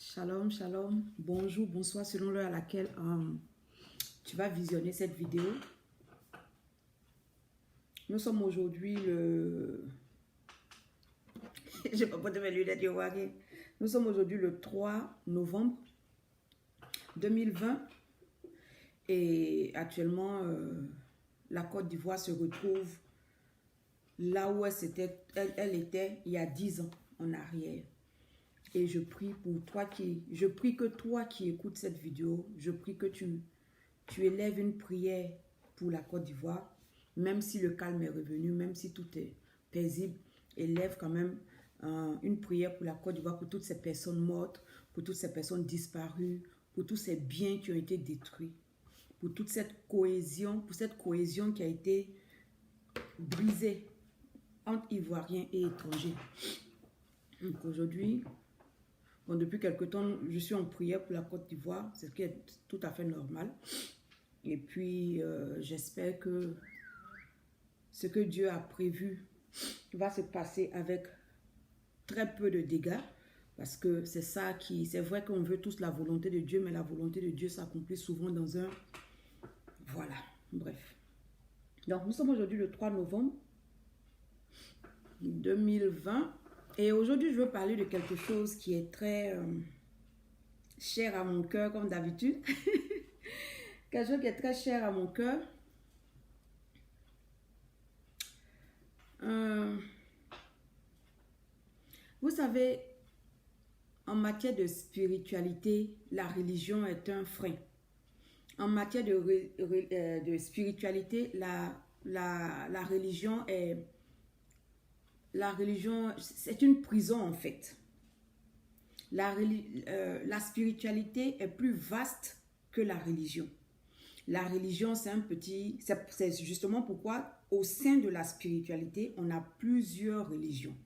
Shalom, shalom, bonjour, bonsoir selon l'heure à laquelle tu vas visionner cette vidéo. Nous sommes aujourd'hui le... Je n'ai pas porté mes lunettes, je vois rien. Nous sommes aujourd'hui le 3 novembre 2020 et actuellement la Côte d'Ivoire se retrouve là où elle était il y a 10 ans en arrière. Et je prie pour toi que toi qui écoutes cette vidéo, je prie que tu élèves une prière pour la Côte d'Ivoire, même si le calme est revenu, même si tout est paisible, élève quand même une prière pour la Côte d'Ivoire, pour toutes ces personnes mortes, pour toutes ces personnes disparues, pour tous ces biens qui ont été détruits, pour toute cette cohésion qui a été brisée entre Ivoiriens et étrangers. Donc aujourd'hui, bon, depuis quelque temps, je suis en prière pour la Côte d'Ivoire, ce qui est tout à fait normal. Et puis, j'espère que ce que Dieu a prévu va se passer avec très peu de dégâts. Parce que c'est vrai qu'on veut tous la volonté de Dieu, mais la volonté de Dieu s'accomplit souvent dans un... Voilà, bref. Donc, nous sommes aujourd'hui le 3 novembre 2020. Et aujourd'hui, je veux parler de quelque chose qui est très cher à mon cœur, comme d'habitude. Quelque chose qui est très cher à mon cœur. Vous savez, en matière de spiritualité, la religion est un frein. En matière de spiritualité, la religion est... La religion, c'est une prison en fait. La spiritualité est plus vaste que la religion. La religion, c'est un petit... C'est justement pourquoi, au sein de la spiritualité, on a plusieurs religions.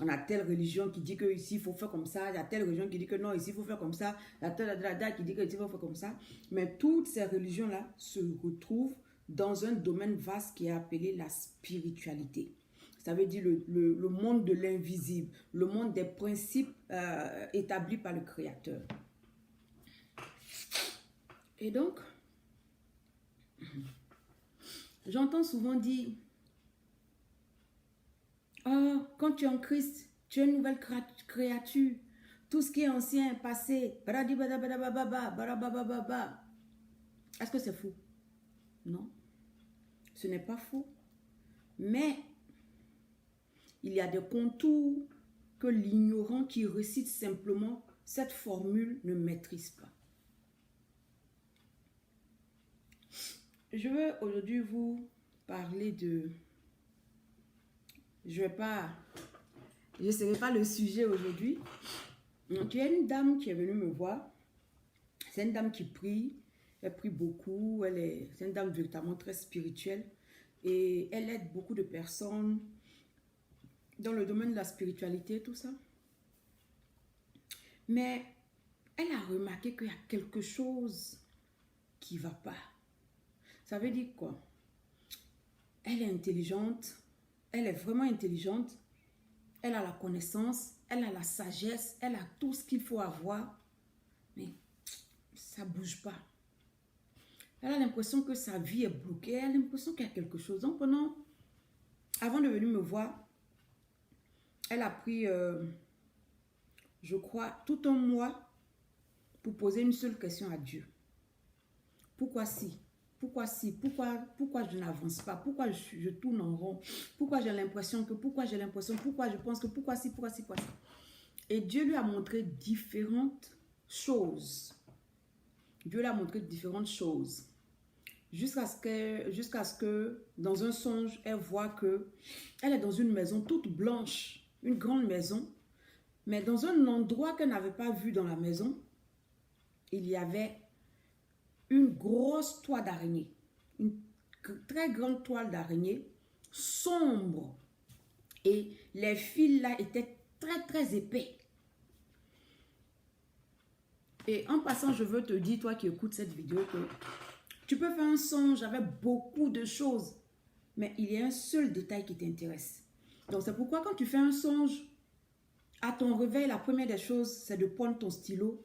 On a telle religion qui dit que ici, il faut faire comme ça. Il y a telle religion qui dit que non, ici, il faut faire comme ça. Il y a telle qui dit que ici, il faut faire comme ça. Mais toutes ces religions-là se retrouvent dans un domaine vaste qui est appelé la spiritualité. Ça veut dire le monde de l'invisible, le monde des principes établis par le Créateur. Et donc, j'entends souvent dire, oh, quand tu es en Christ, tu es une nouvelle créature. Tout ce qui est ancien est passé. Est-ce que c'est faux? Non, ce n'est pas faux. Mais il y a des contours que l'ignorant qui récite simplement cette formule ne maîtrise pas. Je veux aujourd'hui vous parler de... Ce ne serai pas le sujet aujourd'hui. Donc, il y a une dame qui est venue me voir. C'est une dame qui prie. Elle prie beaucoup. C'est une dame véritablement très spirituelle. Et elle aide beaucoup de personnes dans le domaine de la spiritualité, tout ça. Mais elle a remarqué qu'il y a quelque chose qui ne va pas. Ça veut dire quoi? Elle est intelligente. Elle est vraiment intelligente. Elle a la connaissance. Elle a la sagesse. Elle a tout ce qu'il faut avoir. Mais ça ne bouge pas. Elle a l'impression que sa vie est bloquée. Elle a l'impression qu'il y a quelque chose. Donc avant de venir me voir, elle a pris, je crois, tout un mois pour poser une seule question à Dieu. Pourquoi si? Pourquoi si? Pourquoi je n'avance pas? Pourquoi je tourne en rond? Pourquoi j'ai l'impression que? Pourquoi j'ai l'impression? Pourquoi je pense que? Pourquoi si? Pourquoi si? Pourquoi ça? Et Dieu lui a montré différentes choses. Dieu lui a montré différentes choses. Jusqu'à ce que, dans un songe, elle voit que elle est dans une maison toute blanche, une grande maison, mais dans un endroit qu'elle n'avait pas vu dans la maison, il y avait une grosse toile d'araignée, une très grande toile d'araignée, sombre, et les fils là étaient très très épais. Et en passant, je veux te dire, toi qui écoutes cette vidéo, que tu peux faire un songe avec beaucoup de choses, mais il y a un seul détail qui t'intéresse. Donc c'est pourquoi quand tu fais un songe, À ton réveil, la première des choses, c'est de prendre ton stylo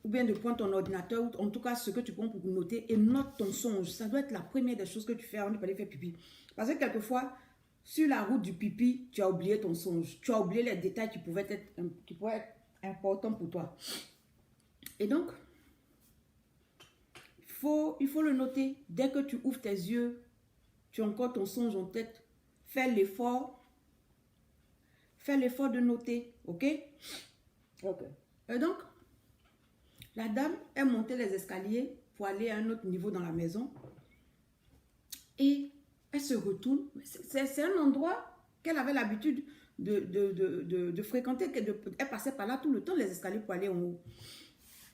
ou bien de prendre ton ordinateur, ou en tout cas ce que tu prends pour noter, et note ton songe. Ça doit être la première des choses que tu fais avant de aller faire pipi. Parce que quelquefois, sur la route du pipi, tu as oublié ton songe. Tu as oublié les détails qui pourraient être importants pour toi. Et donc, il faut le noter. Dès que tu ouvres tes yeux, tu as encore ton songe en tête. Fais l'effort. Fais l'effort de noter. OK? OK. Et donc, la dame est montée les escaliers pour aller à un autre niveau dans la maison. Et elle se retourne. C'est un endroit qu'elle avait l'habitude de fréquenter. Elle passait par là tout le temps, les escaliers pour aller en haut.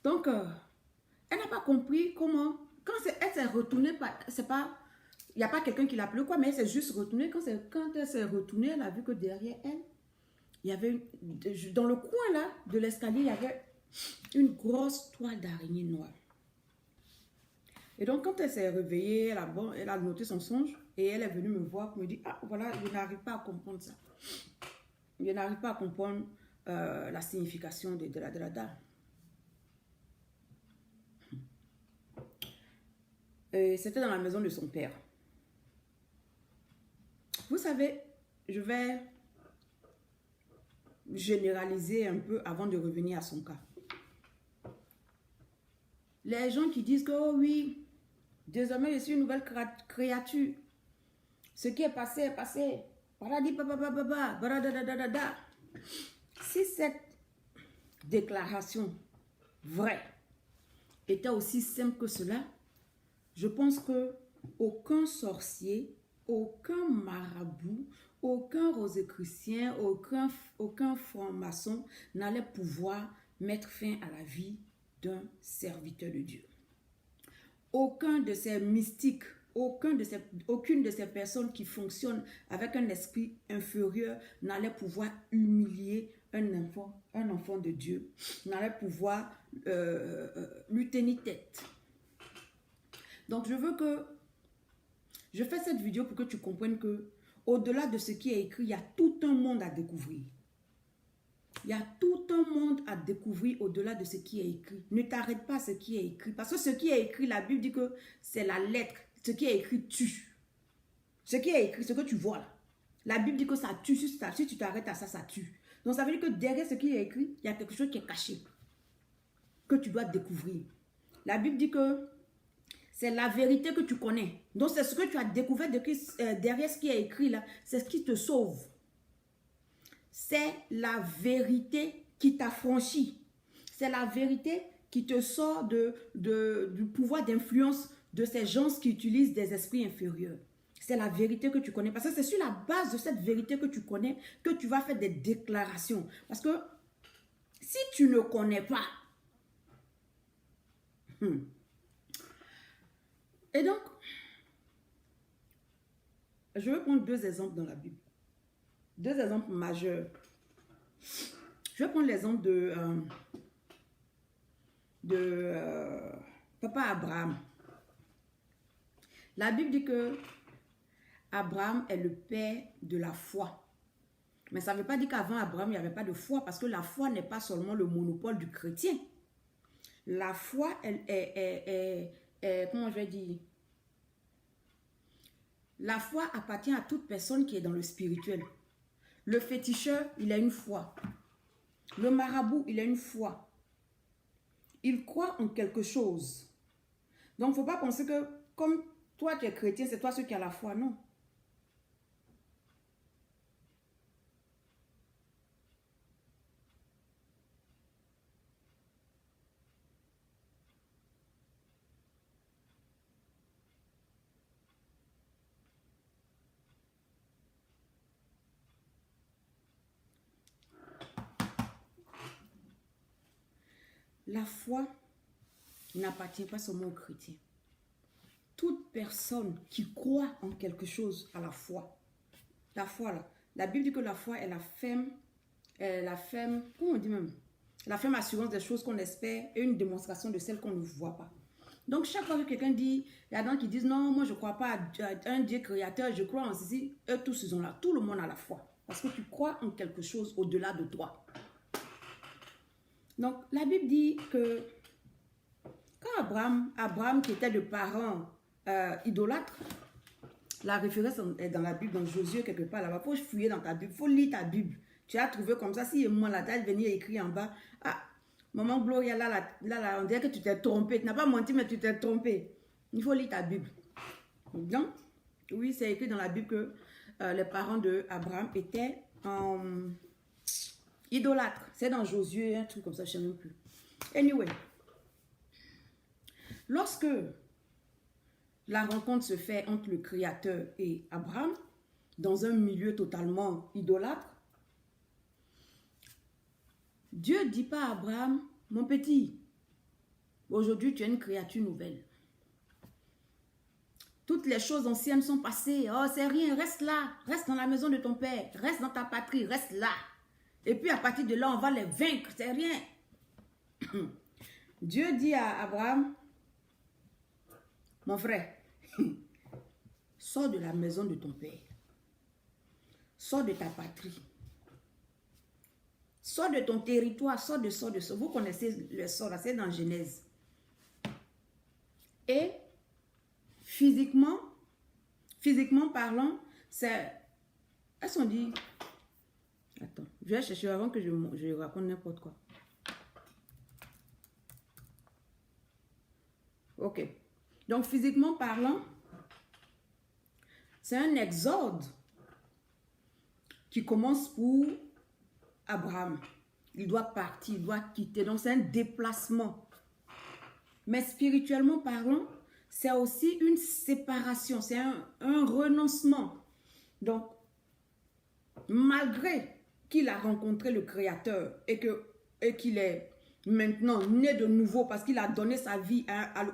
Donc, elle n'a pas compris comment. Quand elle s'est retournée, c'est pas... Il n'y a pas quelqu'un qui l'a appelé quoi, mais elle s'est juste retournée. Quand elle s'est retournée, elle a vu que derrière elle, il y avait... dans le coin là de l'escalier, il y avait une grosse toile d'araignée noire. Et donc, quand elle s'est réveillée, elle a noté son songe et elle est venue me voir pour me dire, ah voilà, je n'arrive pas à comprendre ça. Je n'arrive pas à comprendre la signification de la dame. C'était dans la maison de son père. Vous savez, je vais généraliser un peu avant de revenir à son cas. Les gens qui disent que, oh oui, désormais je suis une nouvelle créature. Ce qui est passé est passé. Si cette déclaration vraie était aussi simple que cela, je pense que aucun sorcier, aucun marabout, aucun rosicrucien, aucun franc-maçon n'allait pouvoir mettre fin à la vie d'un serviteur de Dieu. Aucun de ces mystiques, aucune de ces personnes qui fonctionnent avec un esprit inférieur n'allait pouvoir humilier un enfant de Dieu, n'allait pouvoir lui tenir tête. Donc je fais cette vidéo pour que tu comprennes que au-delà de ce qui est écrit, il y a tout un monde à découvrir. Il y a tout un monde à découvrir au-delà de ce qui est écrit. Ne t'arrête pas à ce qui est écrit. Parce que ce qui est écrit, la Bible dit que c'est la lettre. Ce qui est écrit tue. Ce qui est écrit, ce que tu vois là. La Bible dit que ça tue. Si tu t'arrêtes à ça, ça tue. Donc ça veut dire que derrière ce qui est écrit, il y a quelque chose qui est caché. Que tu dois découvrir. La Bible dit que c'est la vérité que tu connais. Donc c'est ce que tu as découvert derrière ce qui est écrit là. C'est ce qui te sauve. C'est la vérité qui t'affranchit. C'est la vérité qui te sort du pouvoir d'influence de ces gens qui utilisent des esprits inférieurs. C'est la vérité que tu connais. Parce que c'est sur la base de cette vérité que tu connais que tu vas faire des déclarations. Parce que si tu ne connais pas... Et donc, je vais prendre deux exemples dans la Bible. Deux exemples majeurs. Je vais prendre l'exemple de Papa Abraham. La Bible dit que Abraham est le père de la foi. Mais ça ne veut pas dire qu'avant Abraham, il n'y avait pas de foi, parce que la foi n'est pas seulement le monopole du chrétien. La foi, elle est comment je vais dire? La foi appartient à toute personne qui est dans le spirituel. Le féticheur, il a une foi. Le marabout, il a une foi. Il croit en quelque chose. Donc, il ne faut pas penser que comme toi, tu es chrétien, c'est toi celui qui a la foi. Non. La foi n'appartient pas seulement aux chrétiens. Toute personne qui croit en quelque chose a la foi. La foi, là. La Bible dit que la foi est la ferme, comment on dit même? La ferme assurance des choses qu'on espère et une démonstration de celles qu'on ne voit pas. Donc, chaque fois que quelqu'un dit, il y a des gens qui disent, non, moi je ne crois pas à un Dieu créateur, je crois en ceci, eux tous, ils ont là. Tout le monde a la foi. Parce que tu crois en quelque chose au-delà de toi. Donc, la Bible dit que quand Abraham qui était de parents idolâtres, la référence est dans la Bible, dans Josué, quelque part là-bas. Il faut fouiller dans ta Bible, il faut lire ta Bible. Tu as trouvé comme ça, si moi la tête venir écrire en bas, ah, maman Gloria, là, on dirait que tu t'es trompé. Tu n'as pas menti, mais tu t'es trompé. Il faut lire ta Bible. Donc, oui, c'est écrit dans la Bible que les parents d'Abraham étaient idolâtres. C'est dans Josué, un truc comme ça, je ne sais même plus. Anyway, lorsque la rencontre se fait entre le Créateur et Abraham, dans un milieu totalement idolâtre, Dieu ne dit pas à Abraham, mon petit, aujourd'hui tu es une créature nouvelle. Toutes les choses anciennes sont passées. Oh, c'est rien, reste là. Reste dans la maison de ton père. Reste dans ta patrie, reste là. Et puis à partir de là, on va les vaincre, c'est rien. Dieu dit à Abraham, mon frère, sors de la maison de ton père. Sors de ta patrie. Sors de ton territoire, sors de. Vous connaissez le sort, c'est dans Genèse. Et physiquement parlant, c'est... Est-ce qu'on dit... Attends, je vais chercher avant que je raconte n'importe quoi. Ok. Donc, physiquement parlant, c'est un exode qui commence pour Abraham. Il doit partir, il doit quitter. Donc, c'est un déplacement. Mais spirituellement parlant, c'est aussi une séparation, c'est un renoncement. Donc, malgré qu'il a rencontré le Créateur et qu'il est maintenant né de nouveau parce qu'il a donné sa vie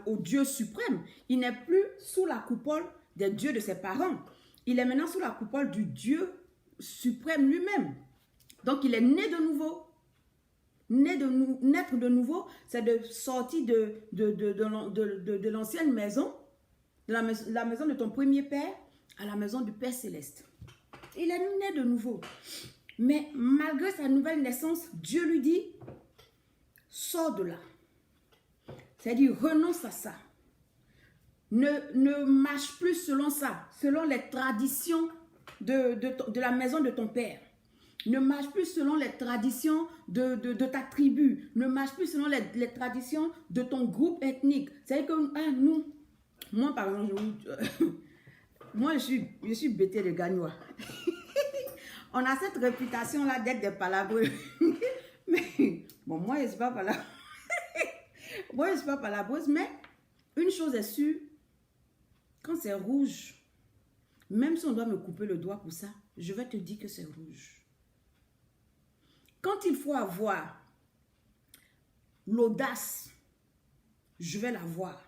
au Dieu suprême, il n'est plus sous la coupole des dieux de ses parents. Il est maintenant sous la coupole du Dieu suprême lui-même. Donc, il est né de nouveau. Naître de nouveau, c'est de sortir de l'ancienne maison, de la maison de ton premier père, à la maison du Père Céleste. Il est né de nouveau. Mais malgré sa nouvelle naissance, Dieu lui dit, sors de là. C'est-à-dire, renonce à ça. Ne marche plus selon ça, selon les traditions de la maison de ton père. Ne marche plus selon les traditions de ta tribu. Ne marche plus selon les traditions de ton groupe ethnique. C'est-à-dire que moi par exemple, moi je suis bêtée de Gagnois. On a cette réputation-là d'être des palabreux. Mais bon, moi je ne suis pas palabreuse. Moi je ne suis pas palabreuse, mais une chose est sûre, quand c'est rouge, même si on doit me couper le doigt pour ça, je vais te dire que c'est rouge. Quand il faut avoir l'audace, je vais l'avoir.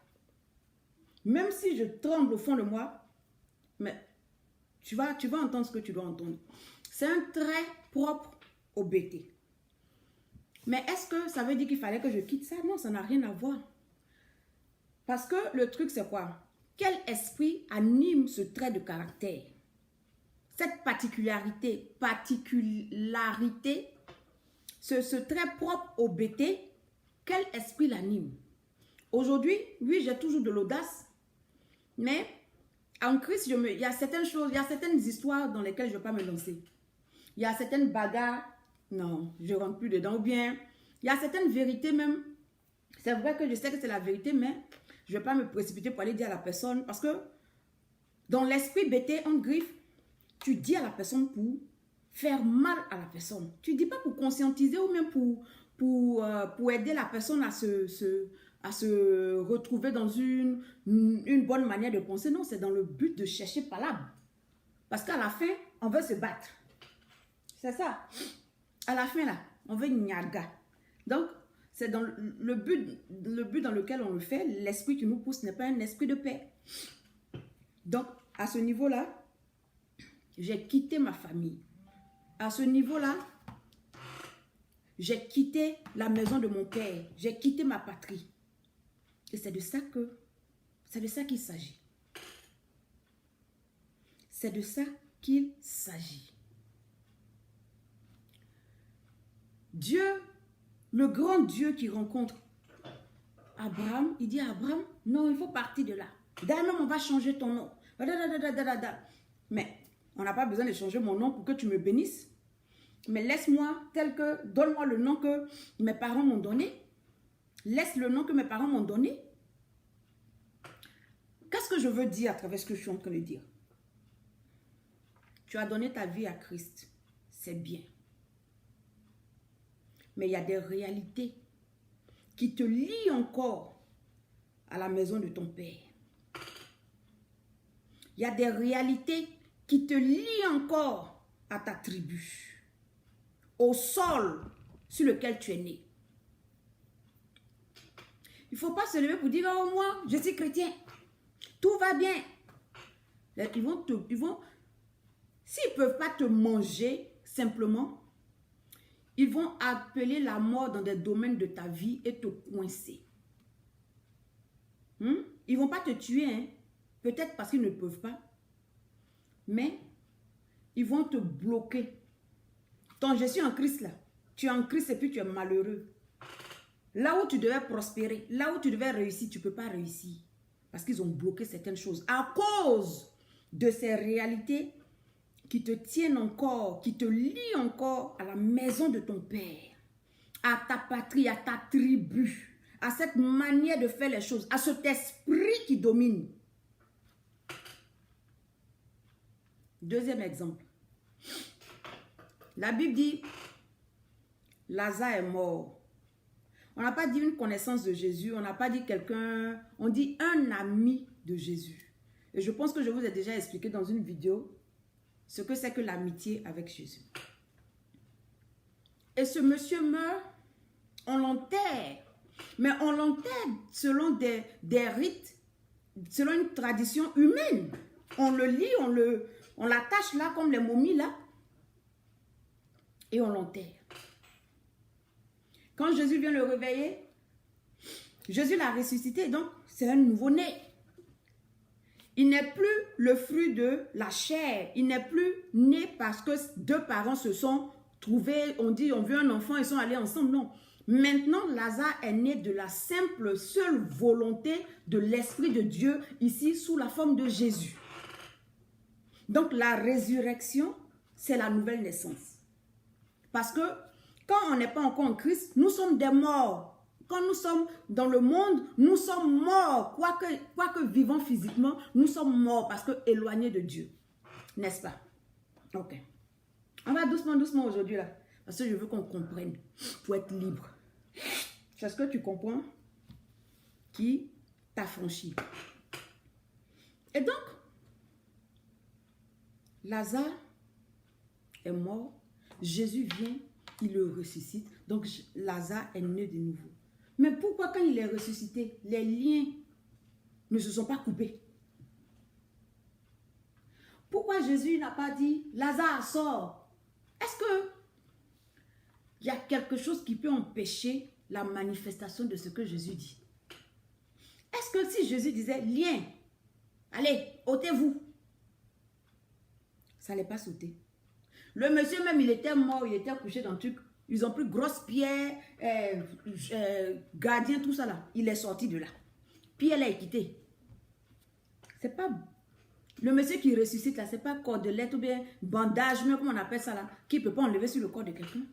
Même si je tremble au fond de moi, mais tu vas entendre ce que tu dois entendre. C'est un trait propre au BT. Mais est-ce que ça veut dire qu'il fallait que je quitte ça? Non, ça n'a rien à voir. Parce que le truc, c'est quoi? Quel esprit anime ce trait de caractère? Cette particularité, ce trait propre au BT, quel esprit l'anime? Aujourd'hui, oui, j'ai toujours de l'audace, mais en Christ, il y a certaines choses, il y a certaines histoires dans lesquelles je ne vais pas me lancer. Il y a certaines bagarres, non, je ne rentre plus dedans. Ou bien, il y a certaines vérités même, c'est vrai que je sais que c'est la vérité, mais je ne vais pas me précipiter pour aller dire à la personne, parce que dans l'esprit BT, en griffe, tu dis à la personne pour faire mal à la personne. Tu ne dis pas pour conscientiser ou même pour aider la personne à se retrouver dans une bonne manière de penser. Non, c'est dans le but de chercher palabre. Parce qu'à la fin, on veut se battre. C'est ça. À la fin, là, on veut nyaga. Donc, c'est dans le but dans lequel on le fait. L'esprit qui nous pousse n'est pas un esprit de paix. Donc, à ce niveau-là, j'ai quitté ma famille. À ce niveau-là, j'ai quitté la maison de mon père. J'ai quitté ma patrie. Et c'est de ça qu'il s'agit. C'est de ça qu'il s'agit. Dieu, le grand Dieu qui rencontre Abraham, il dit à Abraham, non, il faut partir de là. D'un homme, on va changer ton nom. Mais on n'a pas besoin de changer mon nom pour que tu me bénisses. Mais laisse-moi tel que, donne-moi le nom que mes parents m'ont donné. Laisse le nom que mes parents m'ont donné. Qu'est-ce que je veux dire à travers ce que je suis en train de dire? Tu as donné ta vie à Christ. C'est bien. Mais il y a des réalités qui te lient encore à la maison de ton père. Il y a des réalités qui te lient encore à ta tribu, au sol sur lequel tu es né. Il ne faut pas se lever pour dire, oh moi, je suis chrétien, tout va bien. S'ils ne peuvent pas te manger simplement, ils vont appeler la mort dans des domaines de ta vie et te coincer. Ils ne vont pas te tuer, hein? Peut-être parce qu'ils ne peuvent pas. Mais ils vont te bloquer. Ton je suis en Christ là. Tu es en Christ et puis tu es malheureux. Là où tu devais prospérer, là où tu devais réussir, tu ne peux pas réussir. Parce qu'ils ont bloqué certaines choses. À cause de ces réalités qui te tiennent encore, qui te lient encore à la maison de ton père, à ta patrie, à ta tribu, à cette manière de faire les choses, à cet esprit qui domine. Deuxième exemple. La Bible dit, Lazare est mort. On n'a pas dit une connaissance de Jésus, on n'a pas dit quelqu'un, on dit un ami de Jésus. Et je pense que je vous ai déjà expliqué dans une vidéo ce que c'est que l'amitié avec Jésus. Et ce monsieur meurt, on l'enterre. Mais on l'enterre selon des rites, selon une tradition humaine. On le lit, on l'attache là comme les momies là. Et on l'enterre. Quand Jésus vient le réveiller, Jésus l'a ressuscité, donc c'est un nouveau-né. Il n'est plus le fruit de la chair. Il n'est plus né parce que deux parents se sont trouvés, on dit, on veut un enfant, ils sont allés ensemble. Non. Maintenant, Lazare est né de la simple, seule volonté de l'Esprit de Dieu, ici, sous la forme de Jésus. Donc, la résurrection, c'est la nouvelle naissance. Parce que, quand on n'est pas encore en Christ, nous sommes des morts. Quand nous sommes dans le monde, nous sommes morts. Quoique vivants physiquement, nous sommes morts parce que éloignés de Dieu. N'est-ce pas? Ok. On va doucement, doucement aujourd'hui là. Parce que je veux qu'on comprenne pour être libre. Est-ce que tu comprends qui t'a franchi? Et donc, Lazare est mort. Jésus vient, il le ressuscite. Donc, Lazare est né de nouveau. Mais pourquoi quand il est ressuscité, les liens ne se sont pas coupés? Pourquoi Jésus n'a pas dit, Lazare sort? Est-ce que il y a quelque chose qui peut empêcher la manifestation de ce que Jésus dit? Est-ce que si Jésus disait, lien, allez, ôtez-vous, ça n'allait pas sauter? Le monsieur même, il était mort, il était couché dans le truc. Ils ont pris grosse pierre, gardien, tout ça là. Il est sorti de là. Puis elle est quittée. C'est pas... Le monsieur qui ressuscite là, c'est pas cordelette ou bien bandage, mais comment on appelle ça là, qui ne peut pas enlever sur le corps de quelqu'un.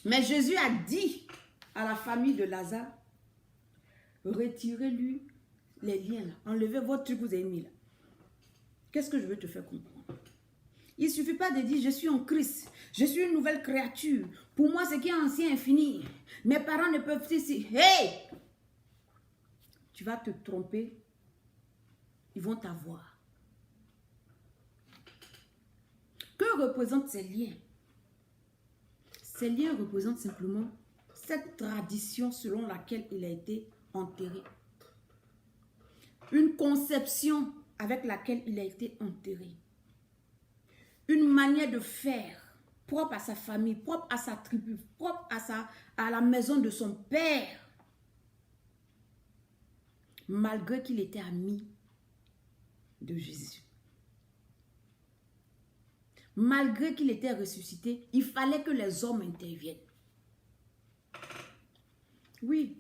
Mais Jésus a dit à la famille de Lazare, retirez-lui les liens là. Enlevez votre truc que vous avez mis là. Qu'est-ce que je veux te faire comprendre? Il ne suffit pas de dire, je suis en Christ, je suis une nouvelle créature. Pour moi, ce qui est ancien est fini. Mes parents ne peuvent pas ici. Hey! Tu vas te tromper. Ils vont t'avoir. Que représentent ces liens? Ces liens représentent simplement cette tradition selon laquelle il a été enterré. Une conception avec laquelle il a été enterré. Une manière de faire propre à sa famille, propre à sa tribu, propre à la maison de son père. Malgré qu'il était ami de Jésus. Malgré qu'il était ressuscité, il fallait que les hommes interviennent. Oui.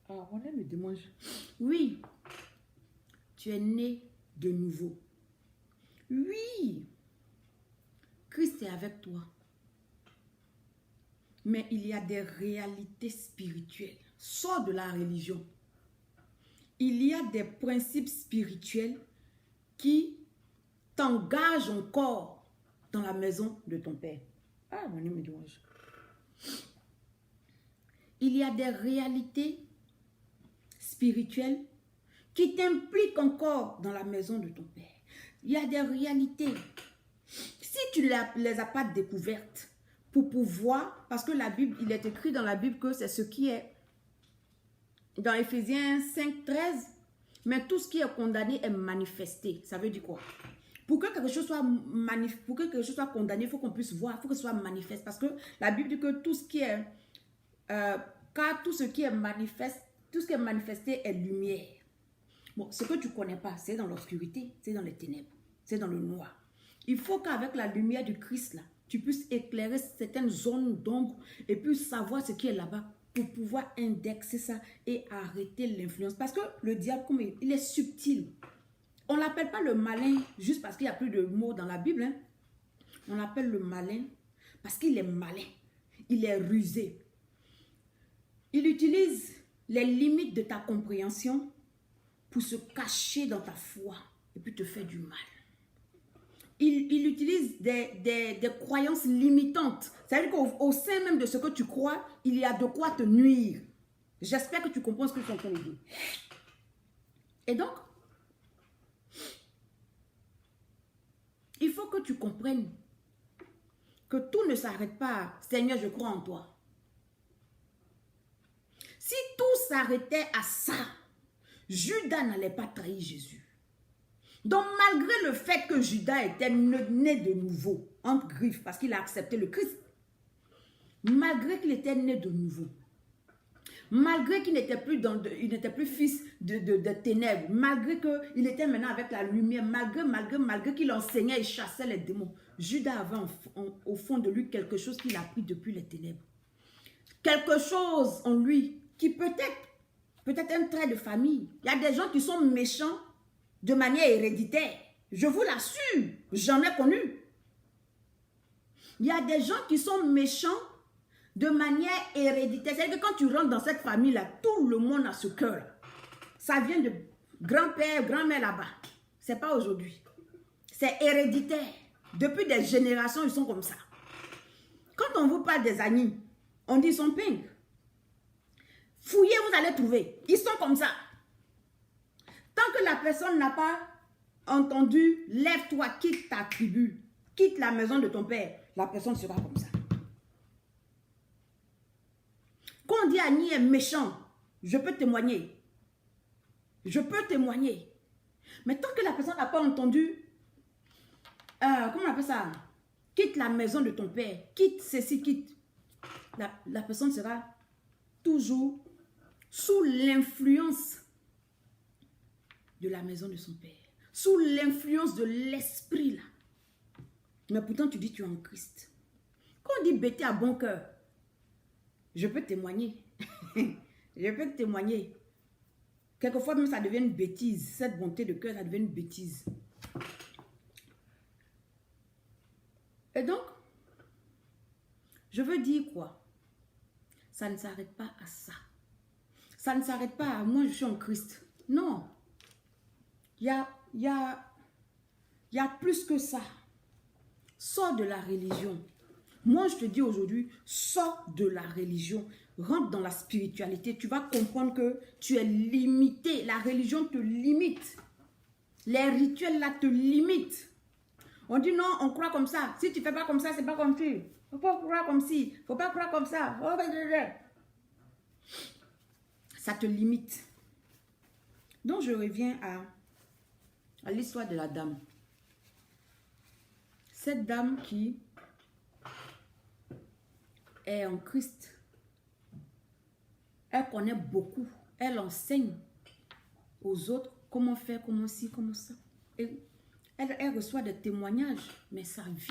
Ah, on me demande. Oui. Tu es né de nouveau. Oui. Christ est avec toi. Mais il y a des réalités spirituelles. Sors de la religion. Il y a des principes spirituels qui t'engagent encore dans la maison de ton père. Ah, mon Dieu me dérange. Il y a des réalités spirituelles qui t'impliquent encore dans la maison de ton père. Il y a des réalités. Si tu ne les as pas découvertes pour pouvoir, parce que la Bible, il est écrit dans la Bible que c'est ce qui est dans Éphésiens 5, 13, mais tout ce qui est condamné est manifesté. Ça veut dire quoi? Pour que quelque chose soit condamné, il faut qu'on puisse voir, il faut que ce soit manifeste. Parce que la Bible dit que tout ce qui est, car tout ce qui est manifeste, tout ce qui est manifesté est lumière. Bon, ce que tu ne connais pas, c'est dans l'obscurité, c'est dans les ténèbres, c'est dans le noir. Il faut qu'avec la lumière du Christ, là, tu puisses éclairer certaines zones d'ombre et puis savoir ce qui est là-bas pour pouvoir indexer ça et arrêter l'influence. Parce que le diable, comme il est subtil. On ne l'appelle pas le malin juste parce qu'il n'y a plus de mots dans la Bible. Hein. On l'appelle le malin parce qu'il est malin. Il est rusé. Il utilise les limites de ta compréhension pour se cacher dans ta foi et puis te faire du mal. Il utilise des croyances limitantes. C'est-à-dire qu'au sein même de ce que tu crois, il y a de quoi te nuire. J'espère que tu comprends ce que je suis en train de dire. Et donc, il faut que tu comprennes que tout ne s'arrête pas. Seigneur, je crois en toi. Si tout s'arrêtait à ça, Judas n'allait pas trahir Jésus. Donc, malgré le fait que Judas était né de nouveau, entre griffes, parce qu'il a accepté le Christ, malgré qu'il était né de nouveau, malgré qu'il n'était plus fils de ténèbres, malgré qu'il était maintenant avec la lumière, malgré qu'il enseignait et chassait les démons, Judas avait au fond de lui quelque chose qu'il a pris depuis les ténèbres. Quelque chose en lui qui peut-être un trait de famille. Il y a des gens qui sont méchants de manière héréditaire. Je vous l'assure, j'en ai connu. Il y a des gens qui sont méchants de manière héréditaire. C'est-à-dire que quand tu rentres dans cette famille-là, tout le monde a ce cœur. Ça vient de grand-père, grand-mère là-bas. Ce n'est pas aujourd'hui. C'est héréditaire. Depuis des générations, ils sont comme ça. Quand on vous parle des amis, on dit ils sont ping. Fouillez, vous allez trouver. Ils sont comme ça. Tant que la personne n'a pas entendu, lève-toi, quitte ta tribu, quitte la maison de ton père, la personne sera comme ça. Quand on dit Annie est méchant, je peux témoigner. Je peux témoigner. Mais tant que la personne n'a pas entendu, comment on appelle ça? Quitte la maison de ton père, quitte ceci, quitte. La personne sera toujours sous l'influence de la maison de son père. Sous l'influence de l'esprit là. Mais pourtant tu dis tu es en Christ. Quand on dit bêter à bon cœur, je peux témoigner. Je peux témoigner. Quelquefois même ça devient une bêtise. Cette bonté de cœur, ça devient une bêtise. Et donc, je veux dire quoi? Ça ne s'arrête pas à ça. Ça ne s'arrête pas à moi je suis en Christ. Non. Il y a plus que ça. Sors de la religion. Moi, je te dis aujourd'hui, sors de la religion. Rentre dans la spiritualité. Tu vas comprendre que tu es limité. La religion te limite. Les rituels là te limitent. On dit non, on croit comme ça. Si tu ne fais pas comme ça, c'est pas comme tu. Il ne faut pas croire comme ci. Il ne faut pas croire comme ça. Ça te limite. Donc, je reviens à l'histoire de la dame. Cette dame qui est en Christ, elle connaît beaucoup. Elle enseigne aux autres comment faire, comment ci, comment ça. Et elle reçoit des témoignages, mais sa vie,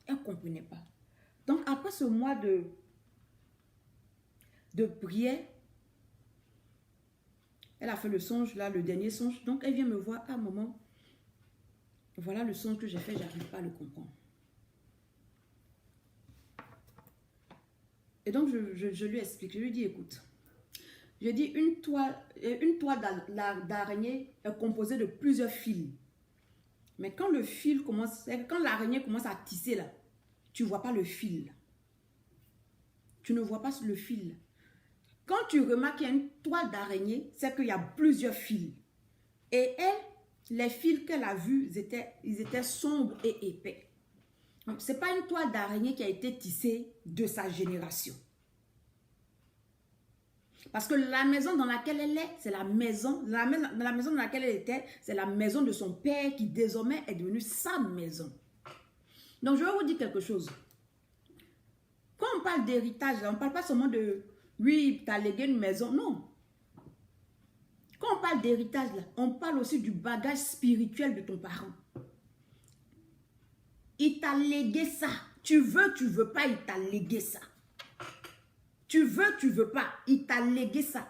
elle ne comprenait pas. Donc, après ce mois de prière, Elle a fait le songe, là, le dernier songe. Donc, elle vient me voir. Ah, maman, voilà le songe que j'ai fait, j'arrive pas à le comprendre. Et donc, je lui explique. Je lui dis, écoute, je dis, une toile d'araignée est composée de plusieurs fils. Mais quand le fil commence, quand l'araignée commence à tisser, là, tu ne vois pas le fil. Tu ne vois pas le fil. Quand tu remarques qu'il y a une toile d'araignée, c'est qu'il y a plusieurs fils. Et elle, les fils qu'elle a vus, ils étaient sombres et épais. Donc, ce n'est pas une toile d'araignée qui a été tissée de sa génération. Parce que la maison dans laquelle elle est, c'est la maison dans laquelle elle était, c'est la maison de son père qui désormais est devenue sa maison. Donc, je vais vous dire quelque chose. Quand on parle d'héritage, on ne parle pas seulement de, oui, tu as légué une maison, non. Quand on parle d'héritage, on parle aussi du bagage spirituel de ton parent. Il t'a légué ça. Tu veux pas, il t'a légué ça. Tu veux pas, il t'a légué ça.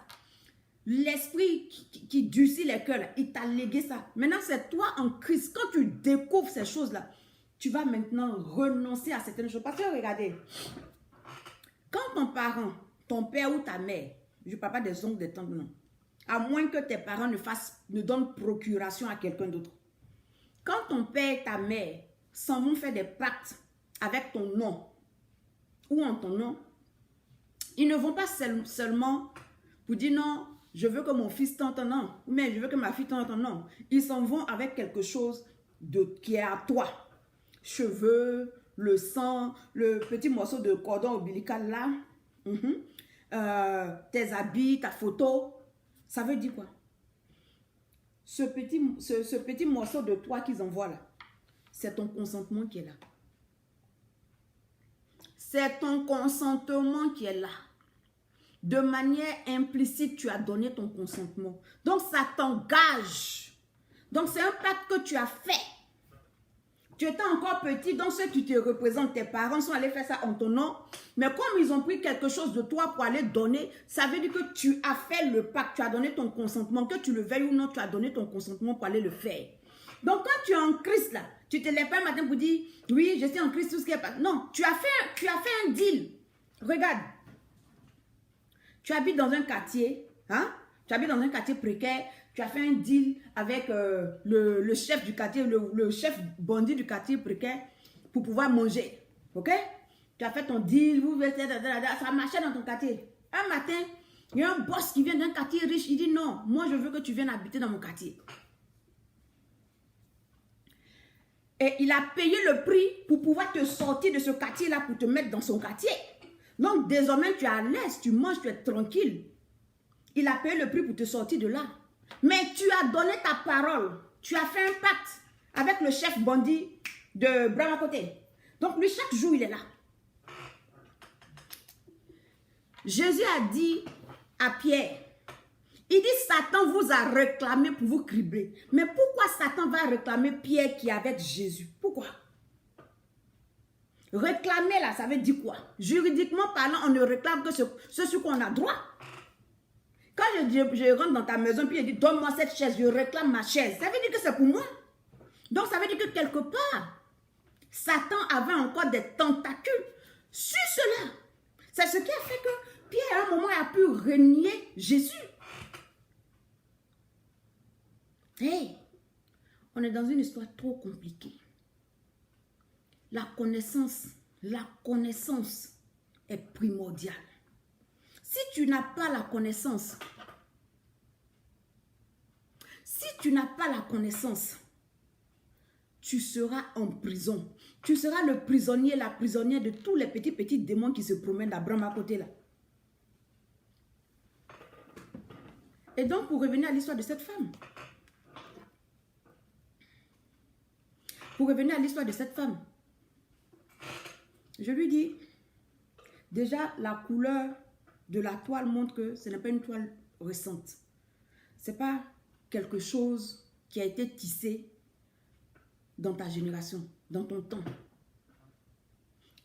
L'esprit qui durcit les cœurs, il t'a légué ça. Maintenant, c'est toi en Christ. Quand tu découvres ces choses-là, tu vas maintenant renoncer à certaines choses. Parce que regardez, quand ton parent, ton père ou ta mère, je ne parle pas des oncles, des tantes, non. À moins que tes parents ne donnent procuration à quelqu'un d'autre. Quand ton père et ta mère s'en vont faire des pactes avec ton nom ou en ton nom, ils ne vont pas seulement pour dire non, je veux que mon fils tente un nom, mais je veux que ma fille tente un nom. Ils s'en vont avec quelque chose qui est à toi. Cheveux, le sang, le petit morceau de cordon ombilical là, tes habits, ta photo. Ça veut dire quoi? Ce petit morceau de toi qu'ils envoient là, c'est ton consentement qui est là. C'est ton consentement qui est là. De manière implicite, tu as donné ton consentement. Donc, ça t'engage. Donc, c'est un pacte que tu as fait. Tu étais encore petit, donc ceux qui te représentent, tes parents sont allés faire ça en ton nom. Mais comme ils ont pris quelque chose de toi pour aller donner, ça veut dire que tu as fait le pacte, tu as donné ton consentement. Que tu le veuilles ou non, tu as donné ton consentement pour aller le faire. Donc, quand tu es en Christ, là, tu te lèves pas un matin pour dire, oui, je suis en Christ, tout ce qui est pas. Non, tu as fait un deal. Regarde. Tu habites dans un quartier, hein? Tu habites dans un quartier précaire, tu as fait un deal avec le chef du quartier, le chef bandit du quartier précaire pour pouvoir manger, ok? Tu as fait ton deal, ça marchait dans ton quartier. Un matin, il y a un boss qui vient d'un quartier riche, il dit non, moi je veux que tu viennes habiter dans mon quartier. Et il a payé le prix pour pouvoir te sortir de ce quartier-là, pour te mettre dans son quartier. Donc, désormais, tu es à l'aise, tu manges, tu es tranquille. Il a payé le prix pour te sortir de là. Mais tu as donné ta parole. Tu as fait un pacte avec le chef bandit de Bramacoté. Donc, lui, chaque jour, il est là. Jésus a dit à Pierre, il dit, Satan vous a réclamé pour vous cribler. Mais pourquoi Satan va réclamer Pierre qui est avec Jésus? Pourquoi? Réclamer là, ça veut dire quoi? Juridiquement parlant, on ne réclame que ce sur quoi on a droit. Quand je rentre dans ta maison, puis je dis, donne-moi cette chaise, je réclame ma chaise. Ça veut dire que c'est pour moi. Donc ça veut dire que quelque part, Satan avait encore des tentacules sur cela. C'est ce qui a fait que Pierre, à un moment, a pu renier Jésus. Hey, on est dans une histoire trop compliquée. La connaissance est primordiale. Si tu n'as pas la connaissance, tu seras en prison. Tu seras le prisonnier, la prisonnière de tous les petits démons qui se promènent à Brahma à côté là. Et donc, pour revenir à l'histoire de cette femme. Je lui dis, déjà la couleur de la toile montre que ce n'est pas une toile récente. Ce n'est pas quelque chose qui a été tissé dans ta génération, dans ton temps.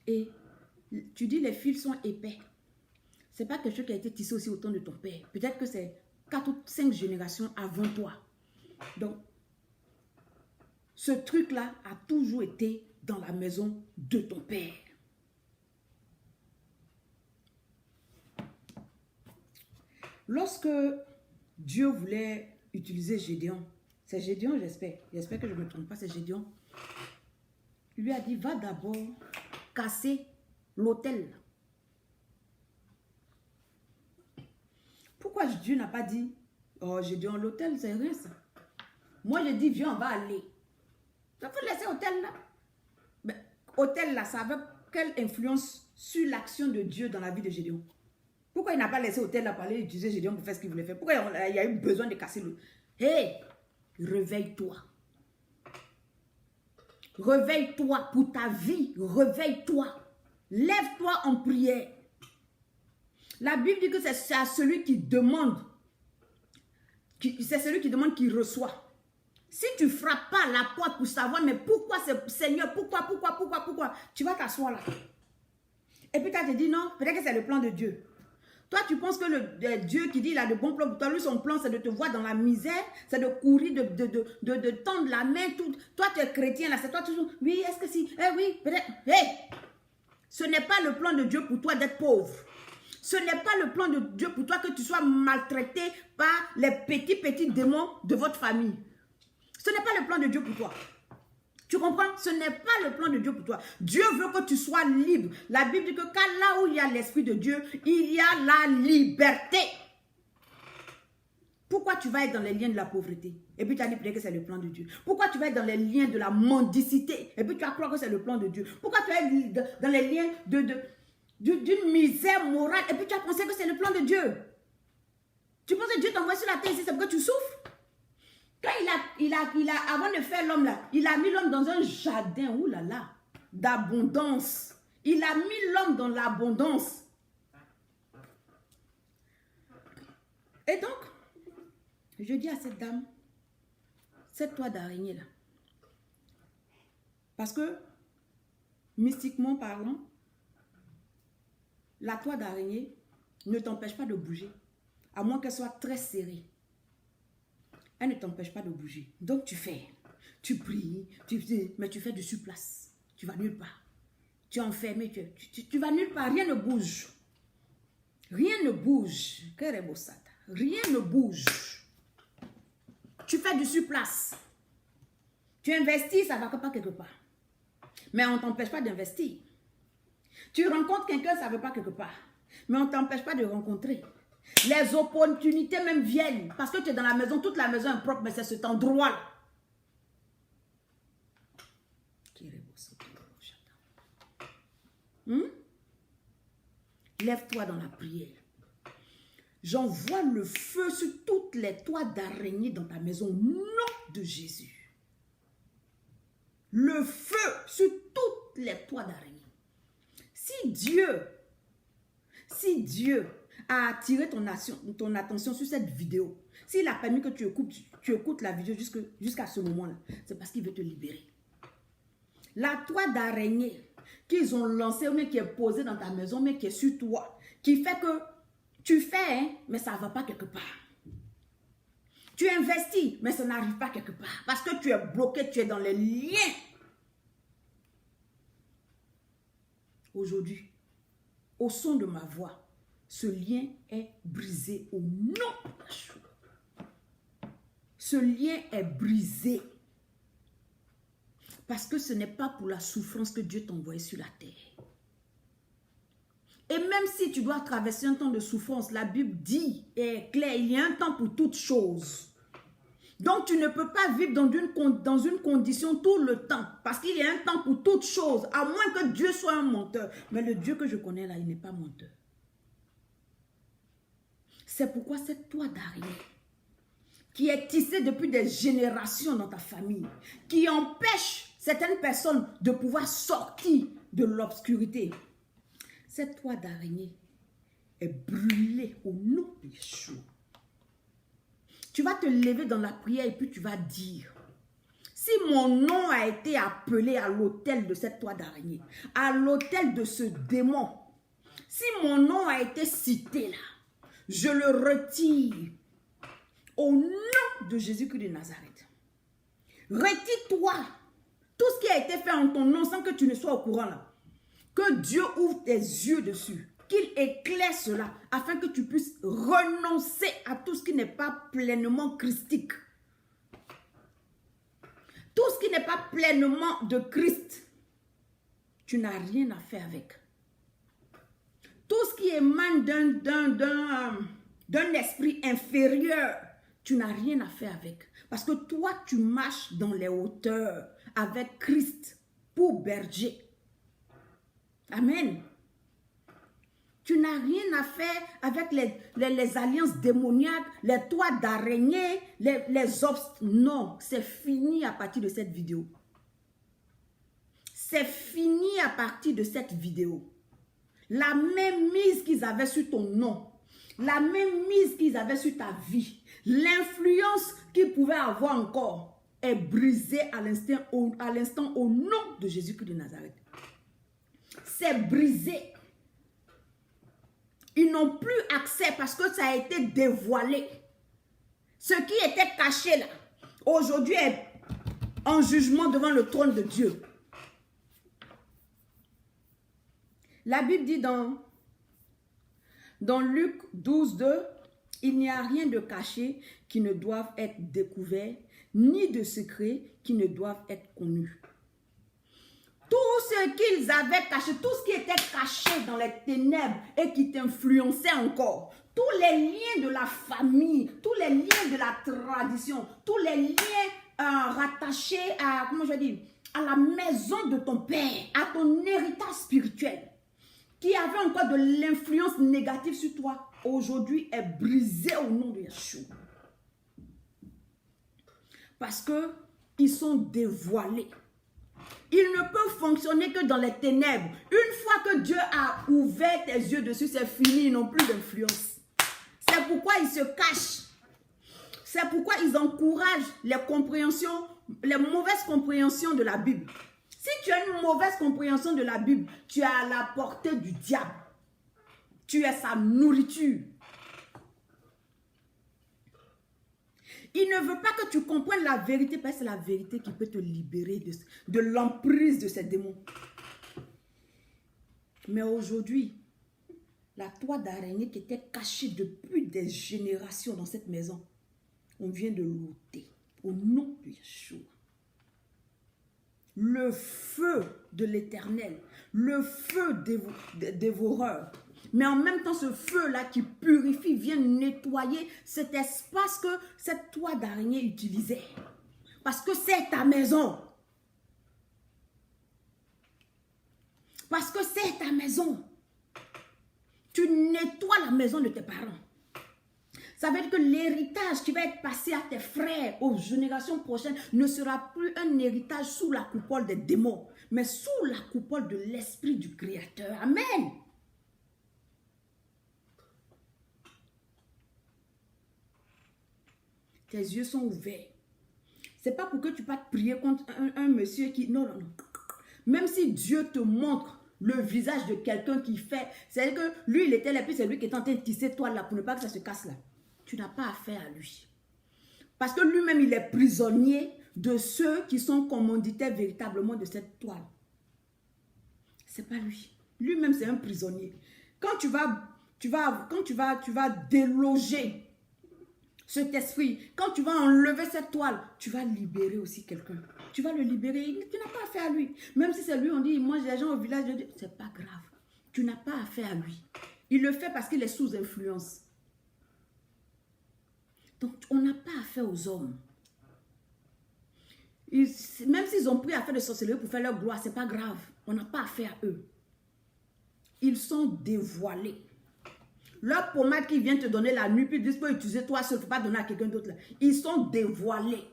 Et tu dis les fils sont épais. Ce n'est pas quelque chose qui a été tissé aussi au temps de ton père. Peut-être que c'est 4 ou 5 générations avant toi. Donc, ce truc-là a toujours été dans la maison de ton père. Lorsque Dieu voulait utiliser Gédéon, c'est Gédéon, j'espère que je ne me trompe pas, c'est Gédéon. Il lui a dit, va d'abord casser l'autel. Pourquoi Dieu n'a pas dit, oh Gédéon, l'autel, c'est rien ça. Moi, je dis, viens, on va aller. Il faut laisser l'autel là. Mais l'autel là, ça avait quelle influence sur l'action de Dieu dans la vie de Gédéon? Pourquoi il n'a pas laissé l'autel là pour aller utiliser Gédéon pour faire ce qu'il voulait faire? Pourquoi il y a eu besoin de casser le... Hé, réveille-toi. Réveille-toi pour ta vie. Réveille-toi. Lève-toi en prière. La Bible dit que c'est à celui qui demande. C'est celui qui demande qui reçoit. Si tu ne frappes pas la porte pour savoir, mais pourquoi Seigneur, pourquoi, tu vas t'asseoir là. Et puis tu te dis non, peut-être que c'est le plan de Dieu. Toi, tu penses que le Dieu qui dit il a de bons plans pour toi, lui, son plan, c'est de te voir dans la misère, c'est de courir, de tendre la main. Tout. Toi, tu es chrétien, là, c'est toi toujours. Oui, est-ce que si? Oui, peut-être. Ce n'est pas le plan de Dieu pour toi d'être pauvre. Ce n'est pas le plan de Dieu pour toi que tu sois maltraité par les petits démons de votre famille. Ce n'est pas le plan de Dieu pour toi. Tu comprends? Ce n'est pas le plan de Dieu pour toi. Dieu veut que tu sois libre. La Bible dit que là où il y a l'Esprit de Dieu, il y a la liberté. Pourquoi tu vas être dans les liens de la pauvreté? Et puis tu as dit peut-être que c'est le plan de Dieu. Pourquoi tu vas être dans les liens de la mendicité? Et puis tu vas croire que c'est le plan de Dieu. Pourquoi tu vas être dans les liens d'une misère morale? Et puis tu as pensé que c'est le plan de Dieu. Tu penses que Dieu t'envoie sur la terre ici, c'est parce que tu souffres? Quand avant de faire l'homme là, il a mis l'homme dans un jardin, oulala, d'abondance. Il a mis l'homme dans l'abondance. Et donc, je dis à cette dame, cette toile d'araignée là, parce que, mystiquement parlant, la toile d'araignée ne t'empêche pas de bouger, à moins qu'elle soit très serrée. Elle ne t'empêche pas de bouger. Donc tu fais, tu pries, mais tu fais du surplace. Tu vas nulle part. Tu es enfermé, tu vas nulle part. Rien ne bouge. Rien ne bouge. Rien ne bouge. Tu fais du surplace. Tu investis, ça ne va pas quelque part. Mais on ne t'empêche pas d'investir. Tu rencontres quelqu'un, ça ne va pas quelque part. Mais on ne t'empêche pas de rencontrer. Les opportunités même viennent. Parce que tu es dans la maison, toute la maison est propre, mais c'est cet endroit-là. Lève-toi dans la prière. J'envoie le feu sur toutes les toiles d'araignée dans ta maison. Au nom de Jésus. Le feu sur toutes les toiles d'araignée. Si Dieu a attiré ton attention sur cette vidéo, s'il a permis que tu écoutes la vidéo jusqu'à ce moment-là, c'est parce qu'il veut te libérer. La toile d'araignée qu'ils ont lancée, mais qui est posée dans ta maison, mais qui est sur toi, qui fait que tu fais, mais ça ne va pas quelque part. Tu investis, mais ça n'arrive pas quelque part. Parce que tu es bloqué, tu es dans les liens. Aujourd'hui, au son de ma voix, ce lien est brisé au nom de Yeshua. Ce lien est brisé. Parce que ce n'est pas pour la souffrance que Dieu t'a envoyé sur la terre. Et même si tu dois traverser un temps de souffrance, la Bible dit et est claire, il y a un temps pour toutes choses. Donc tu ne peux pas vivre dans une condition tout le temps. Parce qu'il y a un temps pour toutes choses. À moins que Dieu soit un menteur. Mais le Dieu que je connais là, il n'est pas menteur. C'est pourquoi cette toile d'araignée qui est tissée depuis des générations dans ta famille, qui empêche certaines personnes de pouvoir sortir de l'obscurité, cette toile d'araignée est brûlée au nom de Yeshua. Tu vas te lever dans la prière et puis tu vas dire, si mon nom a été appelé à l'autel de cette toile d'araignée, à l'autel de ce démon, si mon nom a été cité là, je le retire Au nom de Jésus-Christ de Nazareth. Retire-toi tout ce qui a été fait en ton nom sans que tu ne sois au courant là. Que Dieu ouvre tes yeux dessus. Qu'il éclaire cela afin que tu puisses renoncer à tout ce qui n'est pas pleinement christique. Tout ce qui n'est pas pleinement de Christ, tu n'as rien à faire avec. Tout ce qui émane d'un esprit inférieur, tu n'as rien à faire avec. Parce que toi, tu marches dans les hauteurs avec Christ pour berger. Amen. Tu n'as rien à faire avec les alliances démoniaques, les toits d'araignée, les obstacles. Non, c'est fini à partir de cette vidéo. C'est fini à partir de cette vidéo. La même mise qu'ils avaient sur ton nom, la même mise qu'ils avaient sur ta vie, l'influence qu'ils pouvaient avoir encore est brisée à l'instant au nom de Jésus-Christ de Nazareth. C'est brisé. Ils n'ont plus accès parce que ça a été dévoilé. Ce qui était caché là, aujourd'hui est en jugement devant le trône de Dieu. La Bible dit dans Luc 12, 2, il n'y a rien de caché qui ne doive être découvert, ni de secret qui ne doivent être connus. Tout ce qu'ils avaient caché, tout ce qui était caché dans les ténèbres et qui t'influençait encore, tous les liens de la famille, tous les liens de la tradition, tous les liens rattachés à, comment je dis, à la maison de ton père, à ton héritage spirituel, qui avait encore de l'influence négative sur toi, aujourd'hui est brisé au nom de Yeshua. Parce qu'ils sont dévoilés. Ils ne peuvent fonctionner que dans les ténèbres. Une fois que Dieu a ouvert tes yeux dessus, c'est fini, ils n'ont plus d'influence. C'est pourquoi ils se cachent. C'est pourquoi ils encouragent les compréhensions, les mauvaises compréhensions de la Bible. Si tu as une mauvaise compréhension de la Bible, tu es à la portée du diable. Tu es sa nourriture. Il ne veut pas que tu comprennes la vérité parce que c'est la vérité qui peut te libérer de l'emprise de ces démons. Mais aujourd'hui, la toile d'araignée qui était cachée depuis des générations dans cette maison, on vient de l'ôter au nom de Yeshua. Le feu de l'Éternel, le feu dévoreur. Mais en même temps, ce feu-là qui purifie vient nettoyer cet espace que cette toile d'araignée utilisait. Parce que c'est ta maison. Parce que c'est ta maison. Tu nettoies la maison de tes parents. Ça veut dire que l'héritage qui va être passé à tes frères, aux générations prochaines, ne sera plus un héritage sous la coupole des démons, mais sous la coupole de l'Esprit du Créateur. Amen. Tes yeux sont ouverts. C'est pas pour que tu vas te prier contre un monsieur qui... Non, non, non. Même si Dieu te montre le visage de quelqu'un qui fait... C'est-à-dire que lui, il était là, puis c'est lui qui est en train de tisser toi là pour ne pas que ça se casse là. Tu n'as pas affaire à lui. Parce que lui-même, il est prisonnier de ceux qui sont commanditaires véritablement de cette toile. C'est pas lui. Lui-même, c'est un prisonnier. Quand tu vas déloger cet esprit, quand tu vas enlever cette toile, tu vas libérer aussi quelqu'un. Tu vas le libérer. Tu n'as pas affaire à lui. Même si c'est lui, on dit, moi, les gens au village, c'est pas grave. Tu n'as pas affaire à lui. Il le fait parce qu'il est sous influence. Donc, on n'a pas affaire aux hommes. Même s'ils ont pris affaire de sorcellerie pour faire leur gloire, c'est pas grave. On n'a pas affaire à eux. Ils sont dévoilés. Leur pommade qui vient te donner la nuit, puis ils disent, peux utiliser toi seul, il ne faut pas donner à quelqu'un d'autre. Ils sont dévoilés.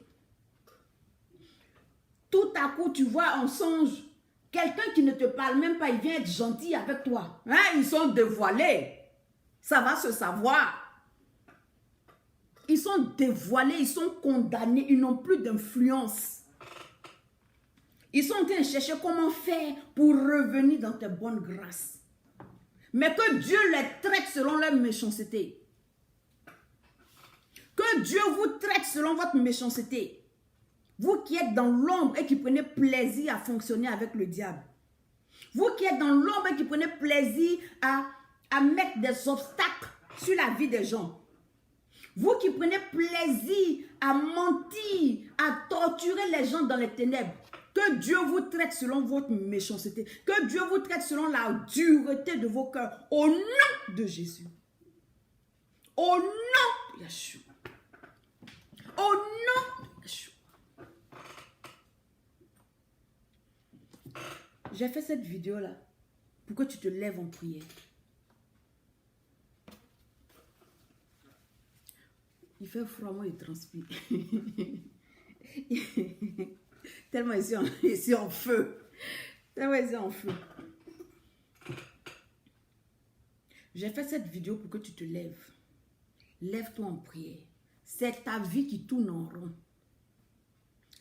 Tout à coup, tu vois en songe, quelqu'un qui ne te parle même pas, il vient être gentil avec toi. Hein? Ils sont dévoilés. Ça va se savoir. Ils sont dévoilés, ils sont condamnés, ils n'ont plus d'influence. Ils sont en train de chercher comment faire pour revenir dans tes bonnes grâces. Mais que Dieu les traite selon leur méchanceté. Que Que Dieu vous traite selon votre méchanceté. Vous qui êtes dans l'ombre et qui prenez plaisir à fonctionner avec le diable. Vous qui êtes dans l'ombre et qui prenez plaisir à mettre des obstacles sur la vie des gens. Vous qui prenez plaisir à mentir, à torturer les gens dans les ténèbres. Que Dieu vous traite selon votre méchanceté. Que Dieu vous traite selon la dureté de vos cœurs. Au nom de Jésus. Au nom de Yeshua. Au nom de Yeshua. J'ai fait cette vidéo-là pour que tu te lèves en prière. Il fait froid, moi il transpire. Tellement ici en feu. Tellement ici en feu. J'ai fait cette vidéo pour que tu te lèves. Lève-toi en prière. C'est ta vie qui tourne en rond.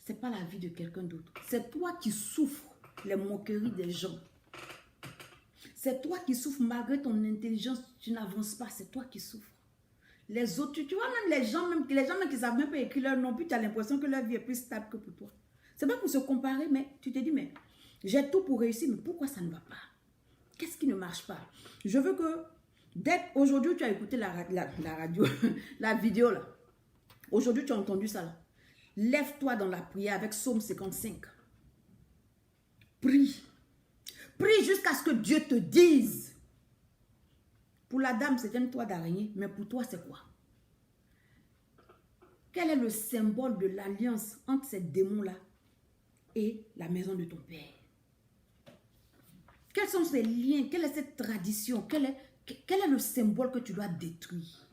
Ce n'est pas la vie de quelqu'un d'autre. C'est toi qui souffres les moqueries des gens. C'est toi qui souffres malgré ton intelligence. Tu n'avances pas. C'est toi qui souffres. Les autres, tu vois même les gens même qui ne savent même pas écrire leur nom, puis tu as l'impression que leur vie est plus stable que pour toi. C'est pas pour se comparer, mais tu te dis, mais j'ai tout pour réussir, mais pourquoi ça ne va pas? Qu'est-ce qui ne marche pas? Je veux que, dès aujourd'hui, tu as écouté la radio, la vidéo là. Aujourd'hui, tu as entendu ça là. Lève-toi dans la prière avec Psaume 55. Prie. Prie jusqu'à ce que Dieu te dise. Pour la dame, c'est un toit d'araignée, mais pour toi, c'est quoi? Quel est le symbole de l'alliance entre ces démons-là et la maison de ton père? Quels sont ces liens? Quelle est cette tradition? Quel est le symbole que tu dois détruire?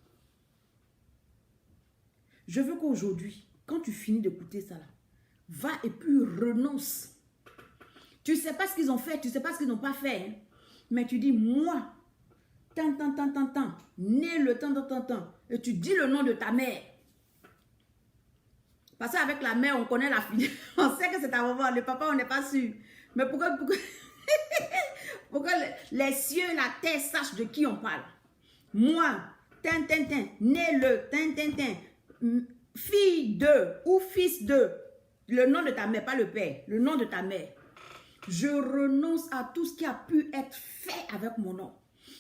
Je veux qu'aujourd'hui, quand tu finis d'écouter ça, là, va et puis renonce. Tu ne sais pas ce qu'ils ont fait, tu ne sais pas ce qu'ils n'ont pas fait, hein? Mais tu dis, moi, tant, né le tant, et tu dis le nom de ta mère. Parce qu'avec la mère, on connaît la fille. On sait que c'est ta maman, le papa, on n'est pas sûr. Mais pourquoi les cieux, la terre sachent de qui on parle? Moi, né le fille de ou fils de, le nom de ta mère, pas le père, le nom de ta mère. Je renonce à tout ce qui a pu être fait avec mon nom.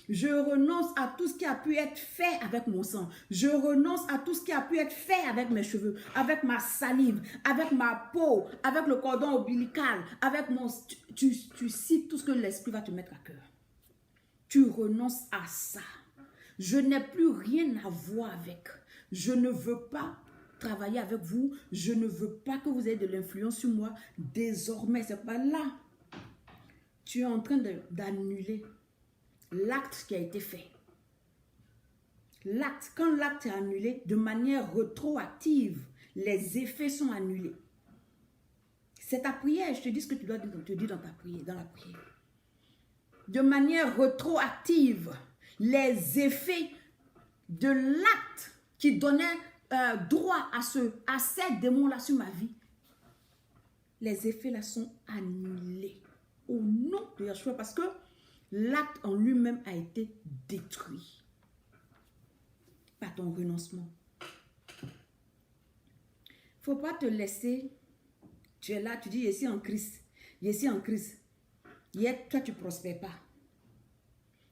Je renonce à tout ce qui a pu être fait avec mon sang. Je renonce à tout ce qui a pu être fait avec mes cheveux, avec ma salive, avec ma peau, avec le cordon ombilical, avec mon... Tu cites tout ce que l'esprit va te mettre à cœur. Tu renonces à ça. Je n'ai plus rien à voir avec. Je ne veux pas travailler avec vous. Je ne veux pas que vous ayez de l'influence sur moi. Désormais, c'est pas là. Tu es en train d'annuler l'acte qui a été fait. L'acte, quand l'acte est annulé, de manière rétroactive, les effets sont annulés. C'est ta prière, je te dis ce que tu dois te dire dans ta prière, dans la prière. De manière rétroactive, les effets de l'acte qui donnait droit à ces démons-là sur ma vie, les effets là sont annulés. Au nom de Yeshua, parce que l'acte en lui-même a été détruit par ton renoncement. Il ne faut pas te laisser. Tu es là, tu dis, je suis en Christ. Je suis en Christ. Hier, toi, tu ne prospères pas.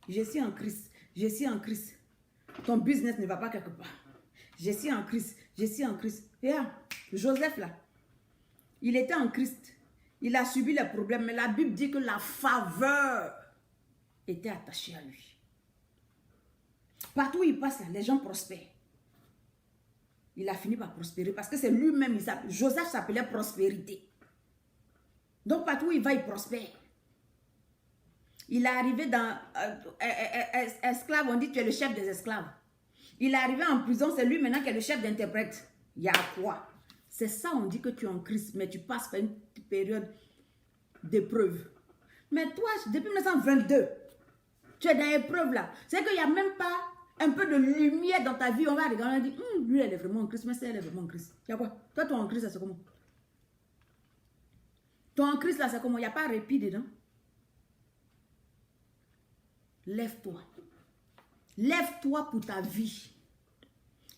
Je suis en Christ. Je suis en Christ. Ton business ne va pas quelque part. Je suis en Christ. Je suis en Christ. Regarde, Joseph là, il était en Christ. Il a subi les problèmes, mais la Bible dit que la faveur était attachée à lui. Partout où il passe, les gens prospèrent. Il a fini par prospérer parce que c'est lui-même, Joseph s'appelait prospérité. Donc partout où il va, il prospère. Il est arrivé dans esclave, on dit tu es le chef des esclaves. Il est arrivé en prison, c'est lui maintenant qui est le chef d'interprète. Il y a quoi? C'est ça, on dit que tu es en Christ, mais tu passes par une période d'épreuve. Mais toi, depuis 1922, tu es dans l'épreuve là. C'est qu'il n'y a même pas un peu de lumière dans ta vie. On va regarder, on va dire, lui, elle est vraiment en Christ, mais elle est vraiment en Christ. Il y a quoi? Toi, tu es en Christ, là, c'est comment? Toi, en Christ, là, c'est comment? Il n'y a pas répit dedans. Lève-toi. Lève-toi pour ta vie.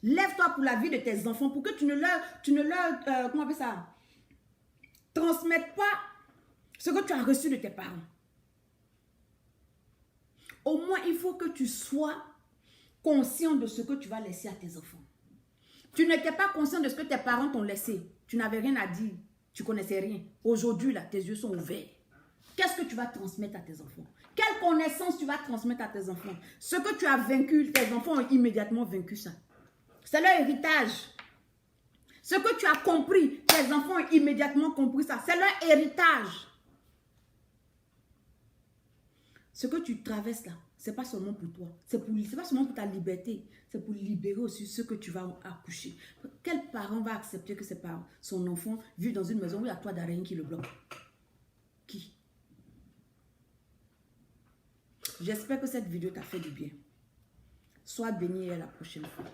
Lève-toi pour la vie de tes enfants, pour que tu ne leur comment on appelle ça? Transmettes pas ce que tu as reçu de tes parents. Au moins, il faut que tu sois conscient de ce que tu vas laisser à tes enfants. Tu n'étais pas conscient de ce que tes parents t'ont laissé. Tu n'avais rien à dire. Tu connaissais rien. Aujourd'hui, là, tes yeux sont ouverts. Qu'est-ce que tu vas transmettre à tes enfants? Quelle connaissance tu vas transmettre à tes enfants? Ce que tu as vaincu, tes enfants ont immédiatement vaincu ça. C'est leur héritage. Ce que tu as compris, tes enfants ont immédiatement compris ça. C'est leur héritage. Ce que tu traverses là, ce n'est pas seulement pour toi. C'est pas seulement pour ta liberté. C'est pour libérer aussi ce que tu vas accoucher. Quel parent va accepter que son enfant vit dans une maison où il y a toi d'araignée qui le bloque? Qui? J'espère que cette vidéo t'a fait du bien. Sois béni et à la prochaine fois.